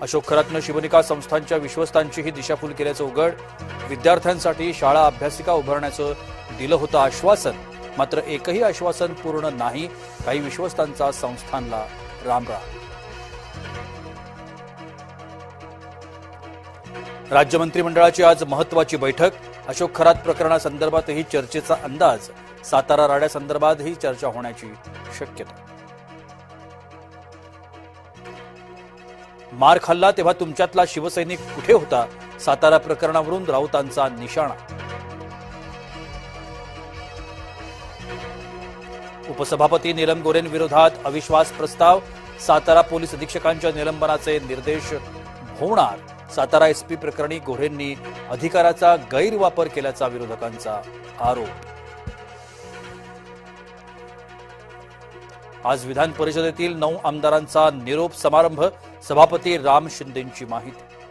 अशोक खरातनं शिवनिका संस्थांच्या विश्वस्तांचीही दिशाभूल केल्याचं उघड. विद्यार्थ्यांसाठी शाळा अभ्यासिका उभारण्याचं दिलं होतं आश्वासन, मात्र एकही आश्वासन पूर्ण नाही. काही विश्वस्तांचा संस्थांना रामराम. राज्य मंत्रिमंडळाची आज महत्वाची बैठक. अशोक खरात प्रकरणासंदर्भातही चर्चेचा अंदाज. सातारा राड्यासंदर्भातही चर्चा होण्याची शक्यता. मार खाल्ला तेव्हा तुमच्यातला शिवसैनिक कुठे होता? सातारा प्रकरणावरून राऊतांचा निशाणा. उपसभापती नीलम गोरेंविरोधात अविश्वास प्रस्ताव. सातारा पोलीस अधीक्षकांच्या निलंबनाचे निर्देश भोवणार. सातारा एसपी प्रकरणी गोरेंनी अधिकाराचा गैरवापर केल्याचा विरोधकांचा आरोप. आज विधान परिषदेतील 9 आमदारांचा निरोप समारंभ. सभापती राम शिंदेंची माहिती.